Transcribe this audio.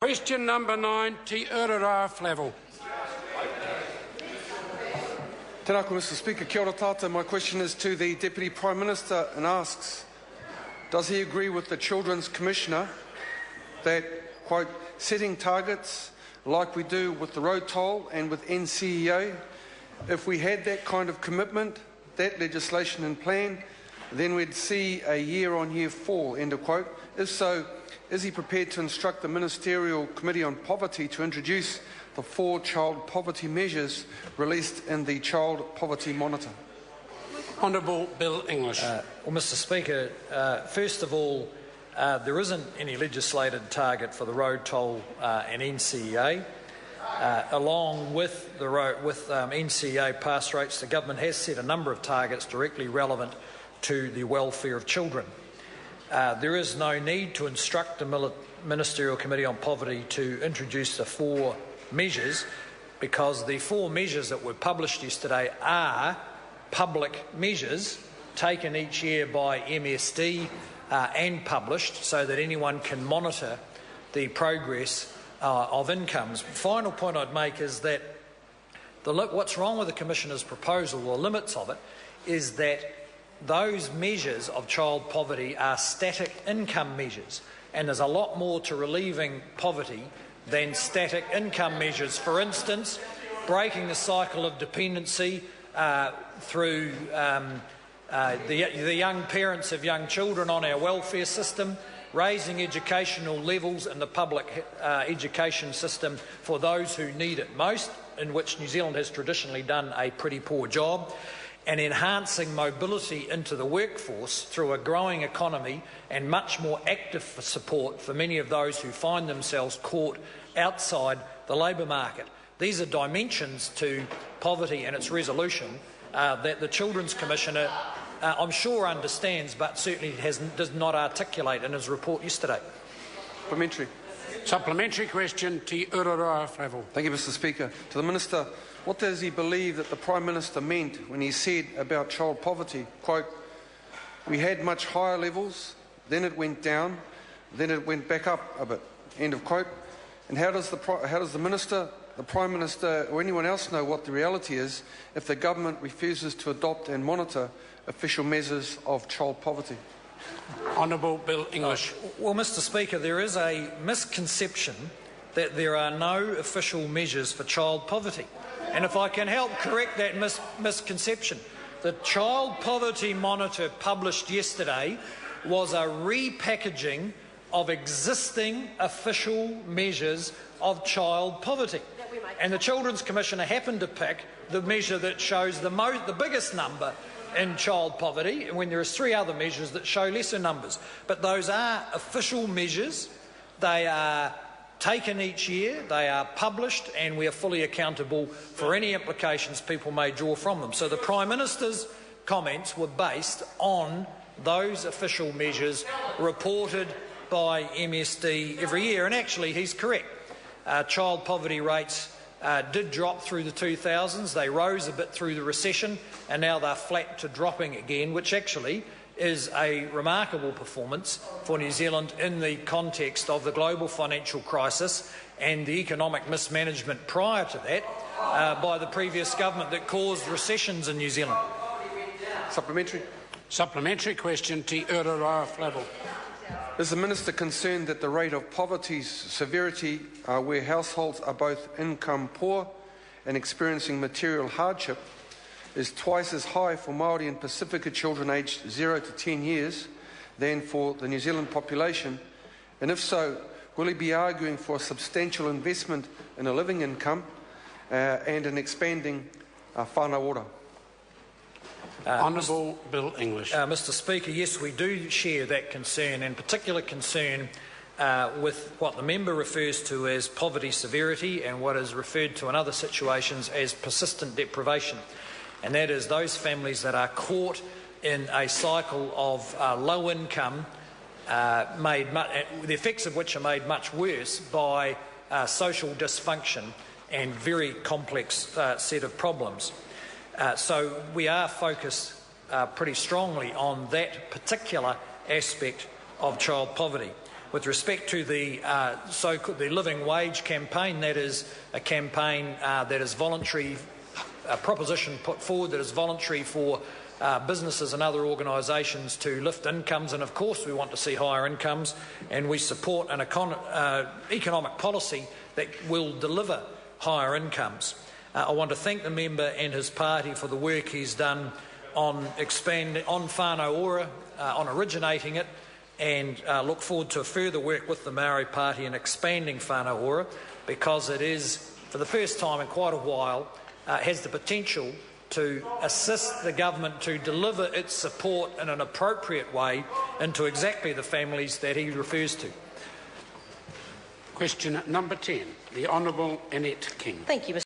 Question number 9, Te Ururoa Flavell. Tēnā koe, Mr Speaker. Kia ora tātou. My question is to the Deputy Prime Minister and asks, does he agree with the Children's Commissioner that, quote, setting targets like we do with the road toll and with NCEA, if we had that kind of commitment, that legislation and plan, then we'd see a year-on-year fall, end of quote. If so, is he prepared to instruct the Ministerial Committee on Poverty to introduce the 4 child poverty measures released in the Child Poverty Monitor? Honourable Bill English. Well, Mr Speaker, first of all, there isn't any legislated target for the road toll and NCEA. Along with NCEA pass rates, the government has set a number of targets directly relevant to the welfare of children. There is no need to instruct the Ministerial Committee on Poverty to introduce the 4 measures, because the 4 measures that were published yesterday are public measures taken each year by MSD and published so that anyone can monitor the progress of incomes. Final point I'd make is that what's wrong with the Commissioner's proposal, or limits of it, is that those measures of child poverty are static income measures, and there's a lot more to relieving poverty than static income measures. For instance, breaking the cycle of dependency through the young parents of young children on our welfare system, raising educational levels in the public education system for those who need it most, in which New Zealand has traditionally done a pretty poor job, and enhancing mobility into the workforce through a growing economy and much more active support for many of those who find themselves caught outside the labour market. These are dimensions to poverty and its resolution that the Children's Commissioner, I'm sure, understands, but certainly does not articulate in his report yesterday. Supplementary question, Te Ururoa Flavell. Thank you, Mr Speaker. To the Minister, what does he believe that the Prime Minister meant when he said about child poverty, quote, we had much higher levels, then it went down, then it went back up a bit, end of quote. And how does the Minister, the Prime Minister or anyone else know what the reality is if the government refuses to adopt and monitor official measures of child poverty? Honourable Bill English. Well, Mr Speaker, there is a misconception that there are no official measures for child poverty. And if I can help correct that misconception, the Child Poverty Monitor published yesterday was a repackaging of existing official measures of child poverty. And the Children's Commissioner happened to pick the measure that shows the biggest number in child poverty, and when there are 3 other measures that show lesser numbers. But those are official measures. They are taken each year, they are published, and we are fully accountable for any implications people may draw from them. So the Prime Minister's comments were based on those official measures reported by MSD every year. And actually, he's correct. Child poverty rates did drop through the 2000s. They rose a bit through the recession, and now they're flat to dropping again, which actually is a remarkable performance for New Zealand in the context of the global financial crisis and the economic mismanagement prior to that by the previous government that caused recessions in New Zealand. Supplementary question, Te Ururoa Flavell. Is the Minister concerned that the rate of poverty's severity where households are both income poor and experiencing material hardship is twice as high for Māori and Pacifica children aged 0 to 10 years than for the New Zealand population? And if so, will he be arguing for a substantial investment in a living income and an expanding whānau ora? Honourable Bill English. Mr Speaker, yes, we do share that concern, and particular concern with what the member refers to as poverty severity and what is referred to in other situations as persistent deprivation. And that is those families that are caught in a cycle of low income, the effects of which are made much worse by social dysfunction and very complex set of problems. So we are focused pretty strongly on that particular aspect of child poverty. With respect to the the living wage campaign, that is a campaign that is voluntary, a proposition put forward that is voluntary for businesses and other organisations to lift incomes, and of course we want to see higher incomes, and we support an economic policy that will deliver higher incomes. I want to thank the member and his party for the work he's done on expanding on whānau ora, on originating it, and look forward to further work with the Maori Party in expanding whānau ora, because it is, for the first time in quite a while, has the potential to assist the government to deliver its support in an appropriate way into exactly the families that he refers to. Question number 10, the Honourable Annette King. Thank you, Mr.